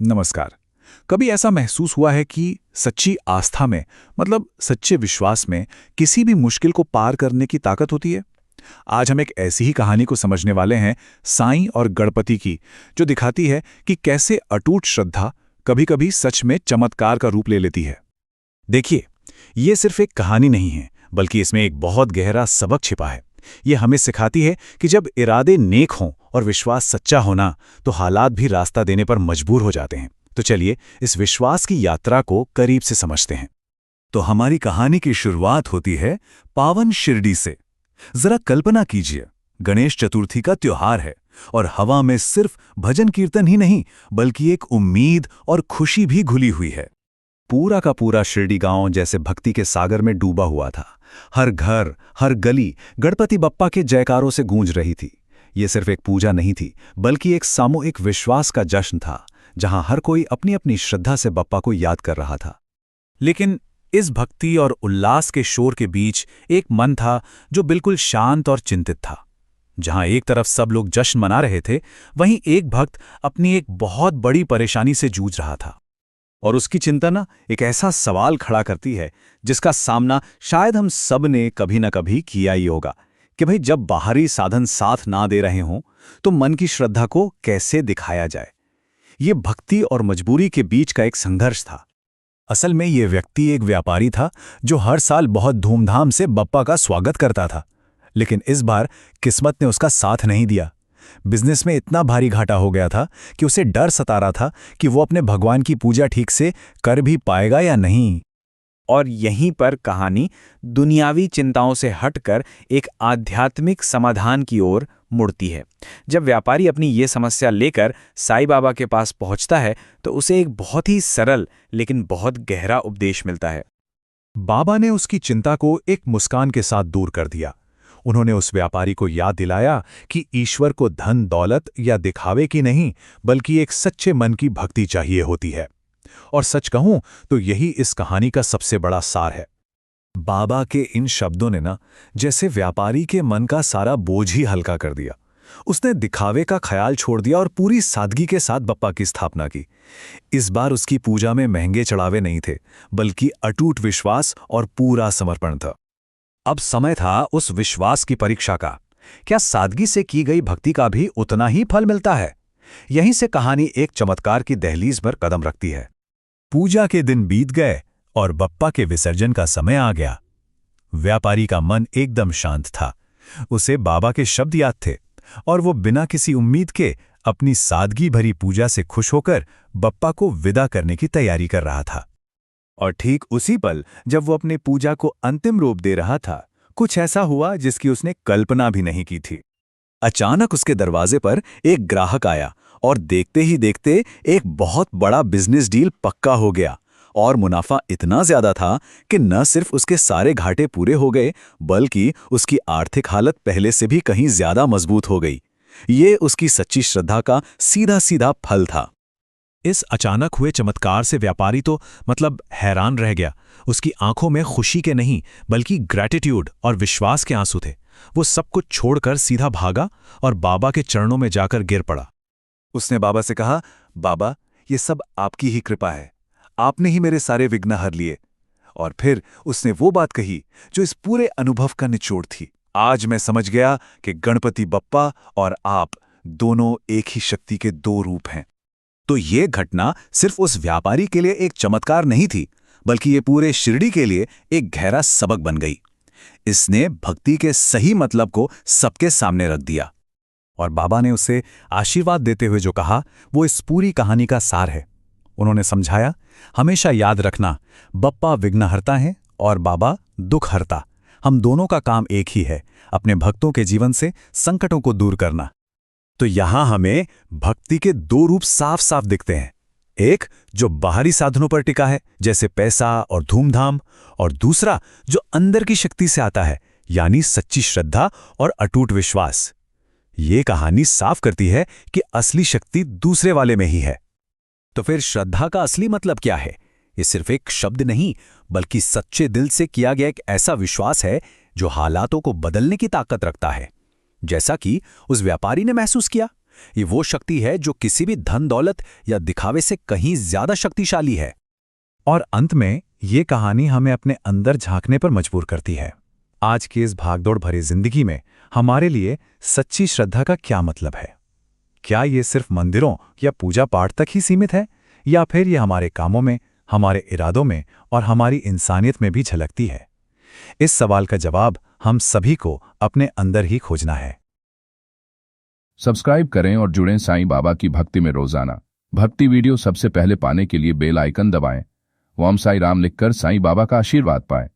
नमस्कार। कभी ऐसा महसूस हुआ है कि सच्ची आस्था में, मतलब सच्चे विश्वास में, किसी भी मुश्किल को पार करने की ताकत होती है? आज हम एक ऐसी ही कहानी को समझने वाले हैं, साईं और गणपति की, जो दिखाती है कि कैसे अटूट श्रद्धा कभी-कभी सच में चमत्कार का रूप ले लेती है। देखिए, ये सिर्फ एक कहानी नहीं है, बल्कि इसमें एक बहुत गहरा सबक छिपा है। ये हमें सिखाती है कि जब इरादे नेक हों और विश्वास सच्चा होना, तो हालात भी रास्ता देने पर मजबूर हो जाते हैं। तो चलिए इस विश्वास की यात्रा को करीब से समझते हैं। तो हमारी कहानी की शुरुआत होती है पावन शिरडी से। जरा कल्पना कीजिए, गणेश चतुर्थी का त्योहार है और हवा में सिर्फ भजन कीर्तन ही नहीं, बल्कि एक उम्मीद और खुशी भी घुली हुई है। पूरा का पूरा शिरडी गांव जैसे भक्ति के सागर में डूबा हुआ था। हर घर, हर गली गणपति बप्पा के जयकारों से गूंज रही थी। ये सिर्फ एक पूजा नहीं थी, बल्कि एक सामूहिक विश्वास का जश्न था, जहां हर कोई अपनी अपनी श्रद्धा से बप्पा को याद कर रहा था। लेकिन इस भक्ति और उल्लास के शोर के बीच एक मन था जो बिल्कुल शांत और चिंतित था। जहां एक तरफ सब लोग जश्न मना रहे थे, वहीं एक भक्त अपनी एक बहुत बड़ी परेशानी से जूझ रहा था। और उसकी चिंता ना एक ऐसा सवाल खड़ा करती है जिसका सामना शायद हम सब ने कभी न कभी किया ही होगा, कि भाई जब बाहरी साधन साथ ना दे रहे हों, तो मन की श्रद्धा को कैसे दिखाया जाए। ये भक्ति और मजबूरी के बीच का एक संघर्ष था। असल में ये व्यक्ति एक व्यापारी था जो हर साल बहुत धूमधाम से बप्पा का स्वागत करता था, लेकिन इस बार किस्मत ने उसका साथ नहीं दिया। बिजनेस में इतना भारी घाटा हो गया था कि उसे डर सता रहा था कि वो अपने भगवान की पूजा ठीक से कर भी पाएगा या नहीं। और यहीं पर कहानी दुनियावी चिंताओं से हटकर एक आध्यात्मिक समाधान की ओर मुड़ती है। जब व्यापारी अपनी ये समस्या लेकर साईं बाबा के पास पहुंचता है, तो उसे एक बहुत ही सरल लेकिन बहुत गहरा उपदेश मिलता है। बाबा ने उसकी चिंता को एक मुस्कान के साथ दूर कर दिया। उन्होंने उस व्यापारी को याद दिलाया कि ईश्वर को धन दौलत या दिखावे की नहीं, बल्कि एक सच्चे मन की भक्ति चाहिए होती है। और सच कहूं तो यही इस कहानी का सबसे बड़ा सार है। बाबा के इन शब्दों ने ना जैसे व्यापारी के मन का सारा बोझ ही हल्का कर दिया। उसने दिखावे का ख्याल छोड़ दिया और पूरी सादगी के साथ बप्पा की स्थापना की। इस बार उसकी पूजा में महंगे चढ़ावे नहीं थे, बल्कि अटूट विश्वास और पूरा समर्पण था। अब समय था उस विश्वास की परीक्षा का। क्या सादगी से की गई भक्ति का भी उतना ही फल मिलता है? यहीं से कहानी एक चमत्कार की दहलीज पर कदम रखती है। पूजा के दिन बीत गए और बप्पा के विसर्जन का समय आ गया। व्यापारी का मन एकदम शांत था। उसे बाबा के शब्द याद थे और वो बिना किसी उम्मीद के अपनी सादगी भरी पूजा से खुश होकर बप्पा को विदा करने की तैयारी कर रहा था। और ठीक उसी पल जब वो अपने पूजा को अंतिम रूप दे रहा था, कुछ ऐसा हुआ जिसकी उसने कल्पना भी नहीं की थी। अचानक उसके दरवाजे पर एक ग्राहक आया और देखते ही देखते एक बहुत बड़ा बिजनेस डील पक्का हो गया। और मुनाफा इतना ज्यादा था कि न सिर्फ उसके सारे घाटे पूरे हो गए, बल्कि उसकी आर्थिक हालत पहले से भी कहीं ज्यादा मजबूत हो गई। ये उसकी सच्ची श्रद्धा का सीधा सीधा फल था। इस अचानक हुए चमत्कार से व्यापारी तो हैरान रह गया। उसकी आंखों में खुशी के नहीं, बल्कि ग्रैटिट्यूड और विश्वास के आंसू थे। वो सब कुछ छोड़कर सीधा भागा और बाबा के चरणों में जाकर गिर पड़ा। उसने बाबा से कहा, बाबा, ये सब आपकी ही कृपा है। आपने ही मेरे सारे विघ्न हर लिए। और फिर उसने वो बात कही जो इस पूरे अनुभव का निचोड़ थी। आज मैं समझ गया कि गणपति बप्पा और आप दोनों एक ही शक्ति के दो रूप हैं। तो ये घटना सिर्फ उस व्यापारी के लिए एक चमत्कार नहीं थी, बल्कि ये पूरे शिरडी के लिए एक गहरा सबक बन गई। इसने भक्ति के सही मतलब को सबके सामने रख दिया। और बाबा ने उसे आशीर्वाद देते हुए जो कहा, वो इस पूरी कहानी का सार है। उन्होंने समझाया, हमेशा याद रखना, बप्पा विघ्नहर्ता हैं और बाबा दुखहर्ता। हम दोनों का काम एक ही है, अपने भक्तों के जीवन से संकटों को दूर करना। तो यहां हमें भक्ति के दो रूप साफ साफ दिखते हैं। एक जो बाहरी साधनों पर टिका है, जैसे पैसा और धूमधाम, और दूसरा जो अंदर की शक्ति से आता है, यानी सच्ची श्रद्धा और अटूट विश्वास। ये कहानी साफ करती है कि असली शक्ति दूसरे वाले में ही है। तो फिर श्रद्धा का असली मतलब क्या है? ये सिर्फ एक शब्द नहीं, बल्कि सच्चे दिल से किया गया एक ऐसा विश्वास है जो हालातों को बदलने की ताकत रखता है। जैसा कि उस व्यापारी ने महसूस किया, ये वो शक्ति है जो किसी भी धन दौलत या दिखावे से कहीं ज्यादा शक्तिशाली है। और अंत में ये कहानी हमें अपने अंदर झांकने पर मजबूर करती है। आज की इस भागदौड़ भरी जिंदगी में हमारे लिए सच्ची श्रद्धा का क्या मतलब है? क्या ये सिर्फ मंदिरों या पूजा पाठ तक ही सीमित है, या फिर ये हमारे कामों में, हमारे इरादों में और हमारी इंसानियत में भी झलकती है? इस सवाल का जवाब हम सभी को अपने अंदर ही खोजना है। सब्सक्राइब करें और जुड़ें साईं बाबा की भक्ति में रोजाना। भक्ति वीडियो सबसे पहले पाने के लिए बेल आइकन दबाएं। ओम साई राम लिखकर साईं बाबा का आशीर्वाद पाएं।